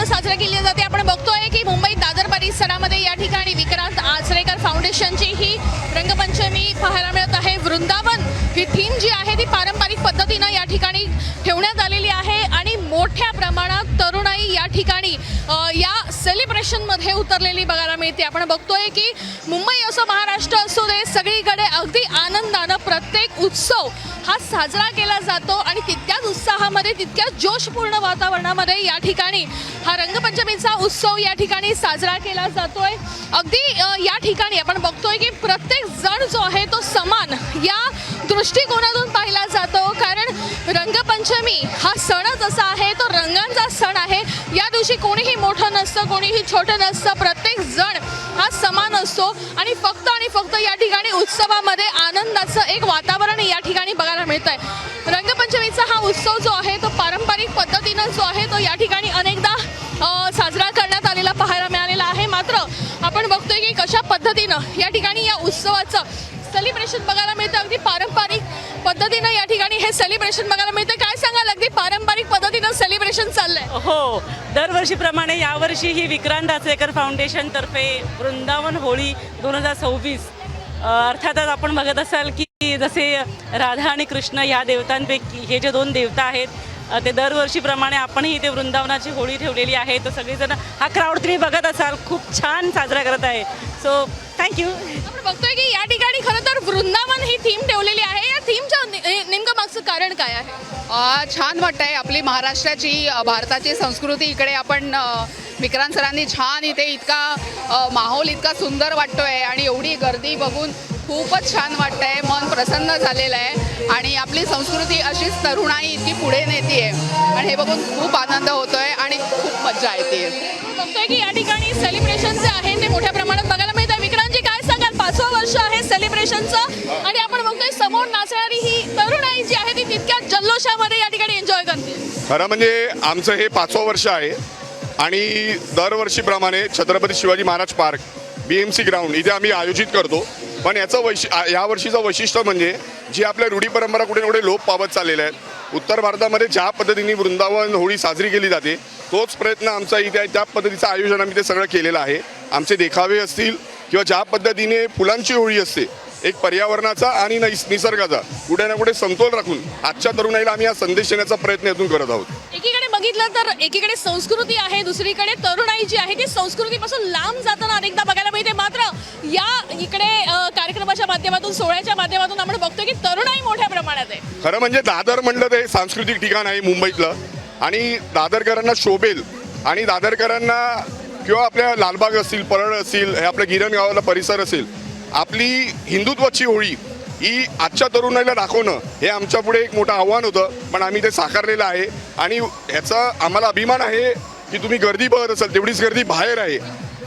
आनंदाने साजरा केली जाते। आपण बघतोय की मुंबईत दादर परिसरामध्ये या ठिकाणी विक्रांत आचरेकर फाउंडेशनची ही रंगपंचमी पाहायला मिळत आहे। वृंदावन ही थीम जी आहे ती पारंपरिक पद्धतीने या ठिकाणी ठेवण्यात आलेली आहे आणि मोठ्या प्रमाणात तरुणाई या ठिकाणी या सेलिब्रेशन मध्ये उतरलेली बघायला मिळते। आपण बघतोय की मुंबई असो महाराष्ट्र असो दे सगळीकडे अगदी आनंदाने प्रत्येक उत्सव हा साजरा केला जातो आणि तितक्याच उत्साहामध्ये तितक्याच जोशपूर्ण वातावरणामध्ये या ठिकाणी हा रंगपंचमीचा उत्सव या ठिकाणी साजरा केला जातोय। अगदी या ठिकाणी आपण बघतोय की प्रत्येक जण जो आहे तो समान या दृष्टिकोनातून पाहिला जातो, कारण रंगपंचमी हा सणच असा आहे, तो रंगांचा सण आहे। या दिवशी कोणीही मोठं नसतं, कोणीही छोटं नसतं, प्रत्येक जण हा समान असतो आणि फक्त या ठिकाणी उत्सवामध्ये आनंदाचं एक वातावरण या ठिकाणी बघायला मिळत आहे। रंगपंचमीचा हा उत्सव जो आहे तो पारंपरिक पद्धतीने जो आहे तो या ठिकाणी अनेकदा साजरा करण्यात आलेला पाहायला मिळालेला आहे। मात्र आपण बघतोय की कशा पद्धतीनं या ठिकाणी या उत्सवाचं सेलिब्रेशन बघायला मिळतं। अगदी पारंपरिक पद्धतीनं या ठिकाणी हे सेलिब्रेशन बघायला मिळतं। काय सांगाल, अगदी पारंपरिक पद्धतीनं सेलिब्रेशन चाललंय? हो, दरवर्षीप्रमाणे यावर्षी ही विक्रांत आचरेकर फाउंडेशन तर्फे वृंदावन होळी 2026 अर्थातच आपण बघत असाल की जसे राधा आणि कृष्ण ह्या देवतांपैकी हे जे दोन देवता आहेत ते दरवर्षीप्रमाणे आपणही इथे वृंदावनाची होळी ठेवलेली आहे। तर सगळेजण हा क्राऊड तुम्ही बघत असाल खूप छान साजरा करत आहे। So thank you. आपण बघतोय की या ठिकाणी खरं तर वृंदावन ही थीम ठेवलेली आहे। या थीमच्या नेमकं मागचं कारण काय आहे? छान वाटतंय, आपली महाराष्ट्राची भारताची संस्कृती इकडे आपण विक्रांत सरांनी छान इथे इतका माहोल इतका सुंदर वाटतोय आणि एवढी गर्दी बघून खूपच छान वाटतंय, मन प्रसन्न झालेलं आहे आणि आपली संस्कृती अशीच तरुणाई इतकी पुढे नेतीये आणि हे बघून खूप आनंद होतोय आणि खूप मजा येते। बघतोय की या ठिकाणी सेलिब्रेशन जे आहे ते मोठ्या प्रमाणात बघायला मिळतं। विक्रांतजी, काय सांगाल, 5वं वर्ष आहे सेलिब्रेशनचं आणि आपण बघतोय समोर नाचणारी ही तरुणाई जी आहे ती तितक्या जल्लोषामध्ये या ठिकाणी एन्जॉय करते। खरं म्हणजे आमचं हे 5वं वर्ष आहे आणि दरवर्षीप्रमाणे Chhatrapati Shivaji Maharaj park BMC ground इथे आम्ही आयोजित करतो। पण याचं या वर्षीचं वैशिष्ट्य म्हणजे जी आपल्या रूढी परंपरा कुठे ना कुठे लोप पावत चाललेल्या आहेत। उत्तर भारतामध्ये ज्या पद्धतीने वृंदावन होळी साजरी केली जाते तोच प्रयत्न आमचा इथे आहे। त्या पद्धतीचं आयोजन आम्ही ते सगळं केलेलं आहे। आमचे देखावे असतील किंवा ज्या पद्धतीने फुलांची होळी असते, एक पर्यावरणाचा आणि निसर्गाचा कुठे ना कुठे समतोल राखून आजच्या तरुणाईला आम्ही हा संदेश देण्याचा प्रयत्न यातून करत आहोत। एकीकडे बघितलं तर एकीकडे संस्कृती आहे, दुसरीकडे तरुणाई जी आहे ती संस्कृतीपासून लांब जाताना अनेकदा बघायला मिळते। मात्र या इकडे कार्यक्रमाच्या माध्यमातून, सोहळ्याच्या माध्यमातून आपण बघतोय की तरुणाई मोठ्या प्रमाणात आहे। खरं म्हणजे दादर म्हणलं ते सांस्कृतिक ठिकाण आहे मुंबईतलं आणि दादरकरांना शोभेल आणि दादरकरांना किंवा आपल्या लालबाग असतील, परळ असतील, हे आपल्या गिरण गावाला परिसर असेल, आपली हिंदुत्वाची होळी ही आजच्या तरुणाईला दाखवणं हे आमच्या पुढे एक मोठं आव्हान होतं, पण आम्ही ते साकारलेलं आहे आणि ह्याचा आम्हाला अभिमान आहे की तुम्ही गर्दी बघत असाल तेवढीच गर्दी बाहेर आहे।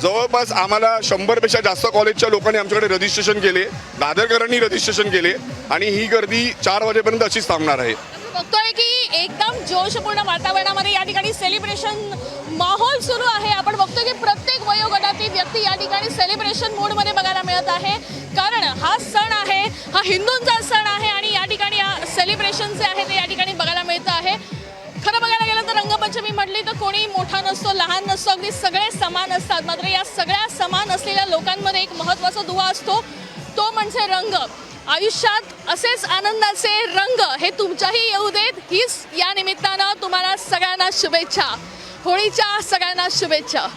जवळपास आम्हाला 100पेक्षा जास्त कॉलेजच्या लोकांनी आमच्याकडे रजिस्ट्रेशन केले, दादरकरांनी रजिस्ट्रेशन केले आणि ही गर्दी 4 वाजेपर्यंत अशीच थांबणार आहे। बघतोय की एकदम जोशपूर्ण वातावरणामध्ये या ठिकाणी सेलिब्रेशन माहोल सुरू आहे। आपण बघतोय की प्रत्येक वयोगटातील व्यक्ती या ठिकाणी सेलिब्रेशन मूडमध्ये बघायला मिळत आहे, कारण हा सण आहे, हा हिंदूंचा सण आहे आणि या ठिकाणी सेलिब्रेशन जे आहे ते या ठिकाणी बघायला मिळतं आहे। खरं बघायला गेलं तर रंगपंचमी म्हटली तर कोणी मोठा नसतो, लहान नसतो, अगदी सगळे समान असतात। मात्र या सगळ्या समान असलेल्या लोकांमध्ये एक महत्त्वाचा दुवा असतो, तो म्हणजे रंग। आयुष्यात असेच आनंदाचे रंग हे तुमच्याही येऊ देत, हीच या निमित्तानं तुम्हाला सगळ्यांना शुभेच्छा, होळीच्या सगळ्यांना शुभेच्छा।